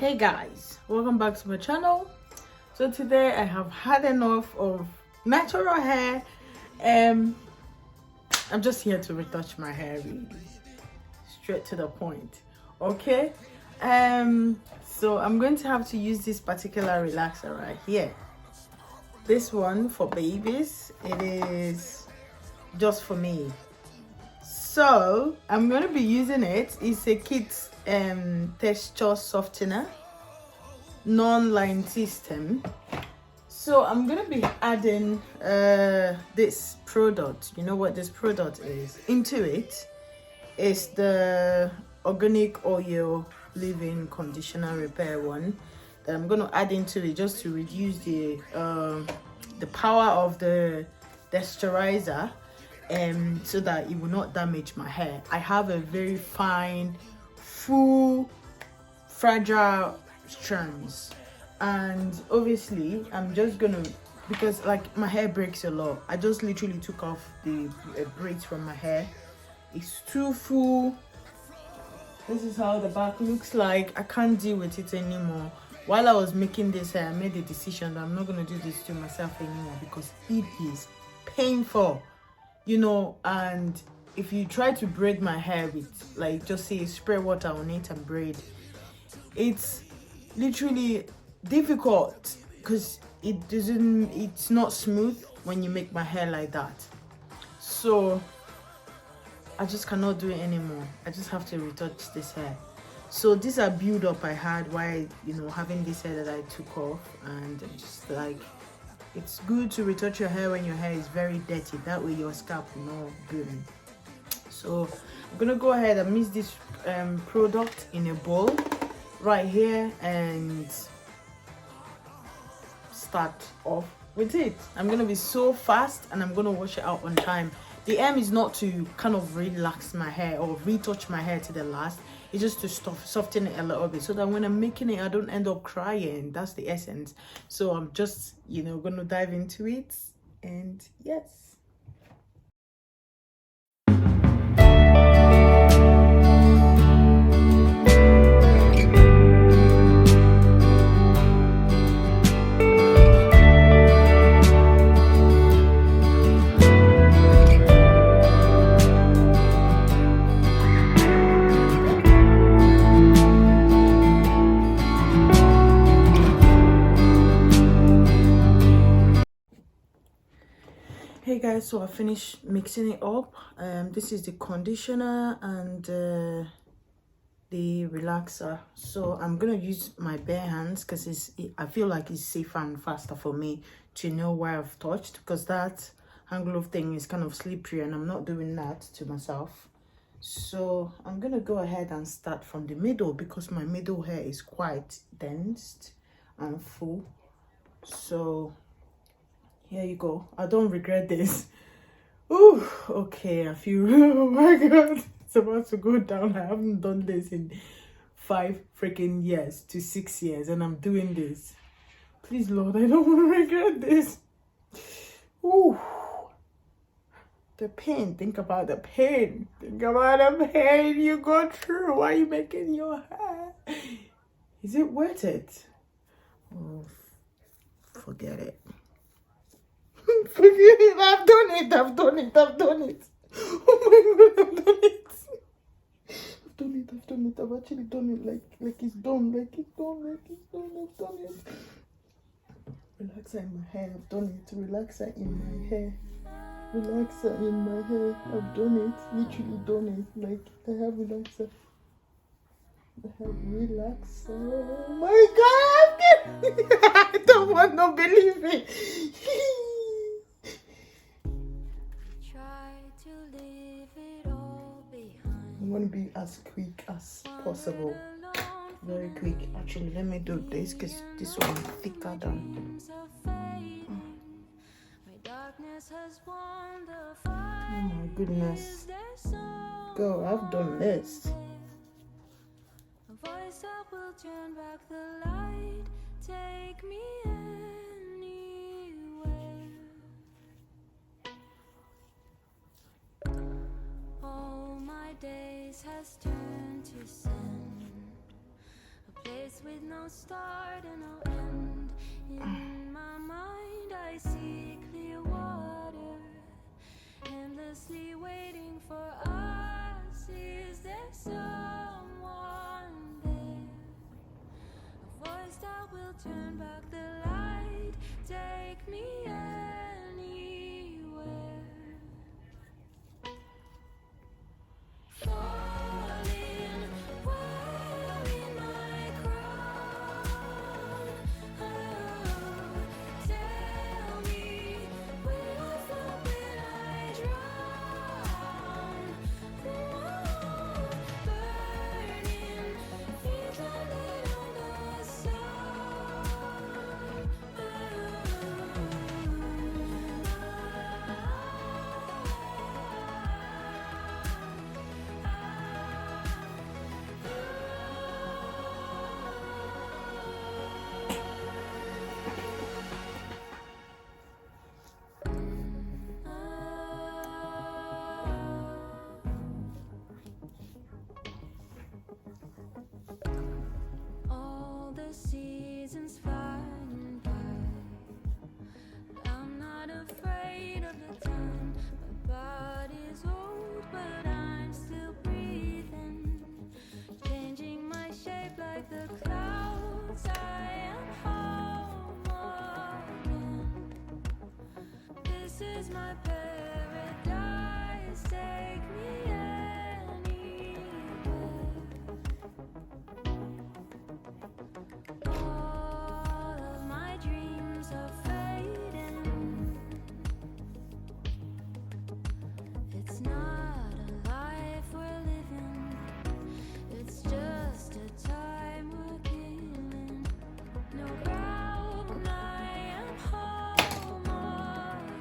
Hey guys, welcome back to my channel. So today I have had enough of natural hair. I'm just here to retouch my hair, really straight to the point. Okay, so I'm going to have to use this particular relaxer right here. This one for babies. It is just for me, so I'm going to be using it. It's a kit texture softener, non-line system. So I'm gonna be adding this product. You know what this product is into it? It's the organic oil leave-in conditioner repair one that I'm gonna add into it just to reduce the power of the texturizer, so that it will not damage my hair. I have a very fine, full, fragile strands, and obviously I'm just gonna, because like my hair breaks a lot, I just literally took off the braids from my hair. It's too full. This is how the back looks like. I can't deal with it anymore. While I was making this hair, I made the decision that I'm not gonna do this to myself anymore because it is painful, you know. And if you try to braid my hair with, like, just say spray water on it and braid, it's literally difficult because it's not smooth when you make my hair like that. So I just cannot do it anymore. I just have to retouch this hair. So these are build up I had while, you know, having this hair that I took off, and just like, it's good to retouch your hair when your hair is very dirty. That way your scalp will not burn. So I'm gonna go ahead and mix this product in a bowl right here and start off with it. I'm gonna be so fast and I'm gonna wash it out on time. The aim is not to kind of relax my hair or retouch my hair to the last. It's just to soften it a little bit so that when I'm making it I don't end up crying. That's the essence. So I'm just, you know, gonna dive into it, and yes. Hey guys, so I finished mixing it up. This is the conditioner and the relaxer. So I'm gonna use my bare hands because I feel like it's safer and faster for me to know where I've touched, because that hand glove thing is kind of slippery and I'm not doing that to myself. So I'm gonna go ahead and start from the middle because my middle hair is quite dense and full. So here you go. I don't regret this. Ooh, okay, I feel, oh my god, it's about to go down. I haven't done this in 5 freaking years to 6 years, and I'm doing this. Please, Lord, I don't want to regret this. Ooh, the pain. Think about the pain. Think about the pain you go through while you're making your hair. Is it worth it? Oh, forget it. Forget it. I've done it. Oh my god, I've done it. I've actually done it. Like it's done. I've done it. Relaxer in my hair. I've done it. Relaxer in my hair. Relaxer in my hair. I've done it. Literally done it. Like, I have relaxer. Oh my god, I don't want to believe it. I'm going to be as quick as possible. Very quick. Actually, let me do this because this one is thicker than. Oh my goodness. Girl, I've done this. Voice that will turn back the light, take me anywhere. All my days has turned to sand, a place with no start and no end. In my mind I see clear water, endlessly waiting for us. Is there someone there? A voice that will turn back the light, take me anywhere. Falling, wearing my crown. Oh, tell me, will I fall when I drown? Oh, burning, feet landed on the sun. All the seasons flying by, I'm not afraid of the time. My body's old, but I'm still breathing, changing my shape like the clouds. I am home again. This is my paradise. Take me anywhere. All of my dreams are fading. It's not a life we're living, it's just a time we're killing. No ground, I am home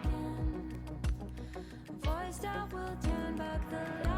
again. A voice that will turn back the light.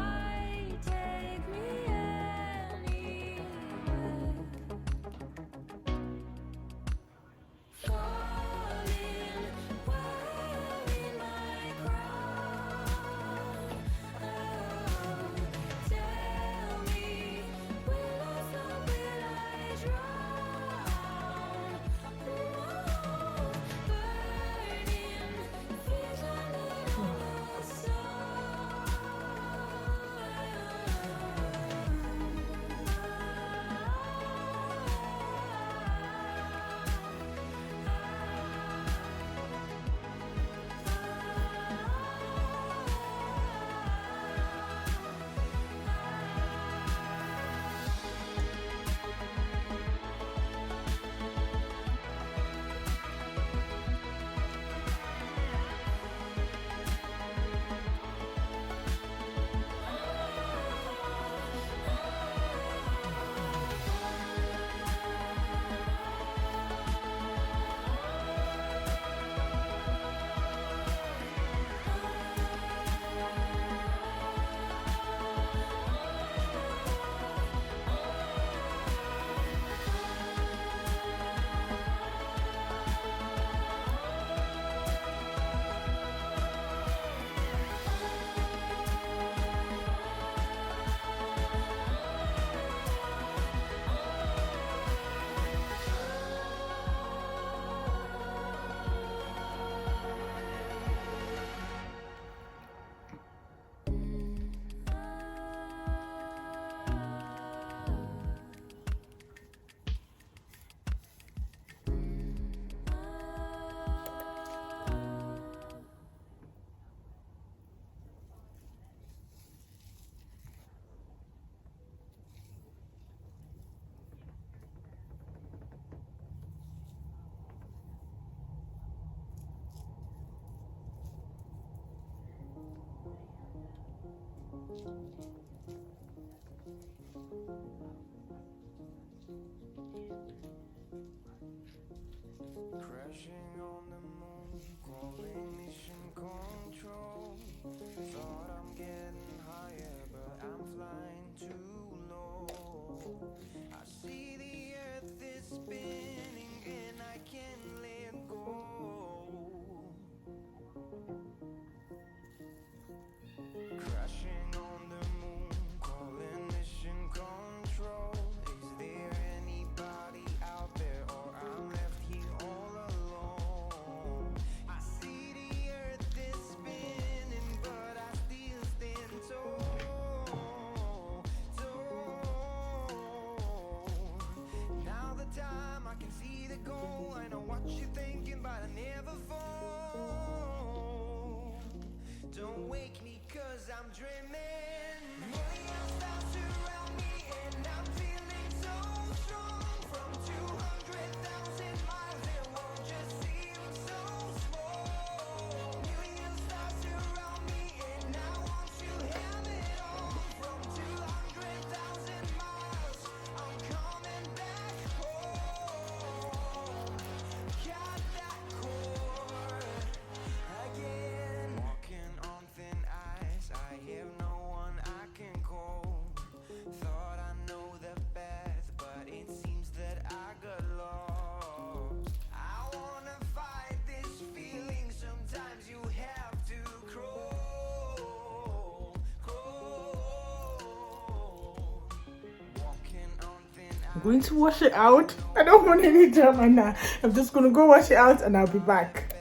I'm going to wash it out. I don't want any drama now. I'm just gonna go wash it out and I'll be back.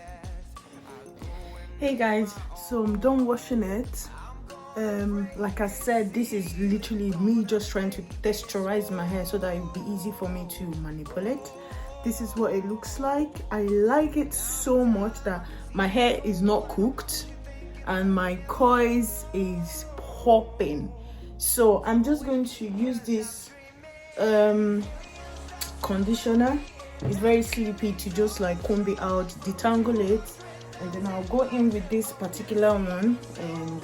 Hey guys, so I'm done washing it. Like I said, this is literally me just trying to texturize my hair so that it will be easy for me to manipulate. This is what it looks like. I like it so much that my hair is not cooked and my coarse is popping. So I'm just going to use this conditioner. It's very sleepy, to just like comb it out, detangle it, and then I'll go in with this particular one, and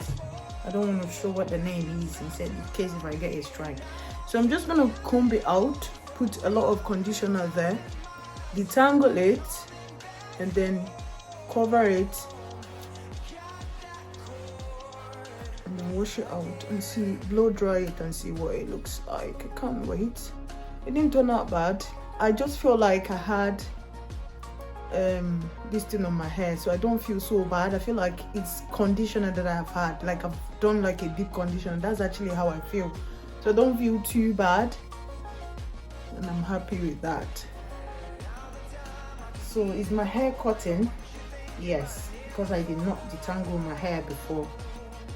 I don't want to show what the name is instead in case if I get a strike. So I'm just gonna comb it out, put a lot of conditioner there, detangle it, and then cover it and then wash it out and see, blow dry it and see what it looks like. I can't wait. It didn't turn out bad. I just feel like I had this thing on my hair, so I don't feel so bad. I feel like it's conditioner that I've had, like I've done like a deep conditioner. That's actually how I feel, so I don't feel too bad and I'm happy with that. So is my hair cotton? Yes, because I did not detangle my hair before,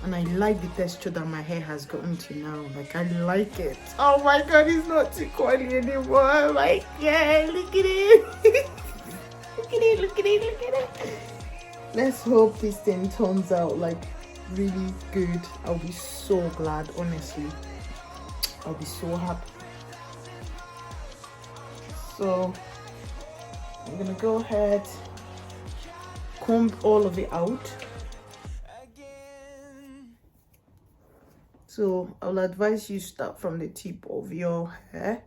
and I like the texture that my hair has gotten to now. Like, I like it. Oh my god, it's not too curly anymore. I'm like, yeah, look at it. Look at it, look at it, look at it. Let's hope this thing turns out like really good. I'll be so glad, honestly. I'll be so happy. So I'm gonna go ahead, comb all of it out. So I'll advise you start from the tip of your hair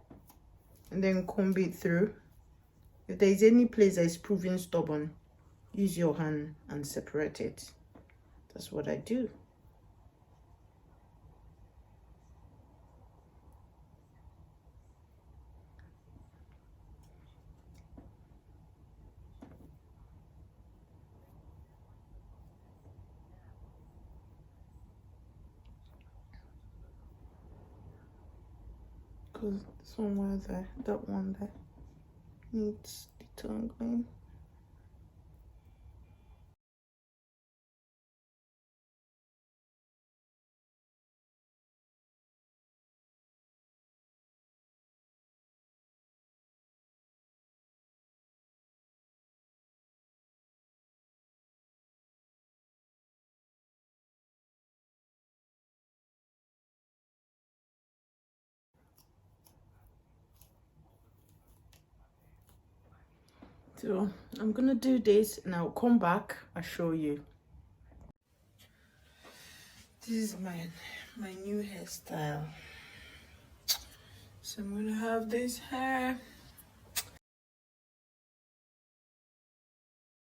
and then comb it through. If there is any place that is proving stubborn, use your hand and separate it. That's what I do. Because somewhere there, that one there needs detangling. So I'm gonna do this and I'll come back, I'll show you. This is my new hairstyle. So I'm gonna have this hair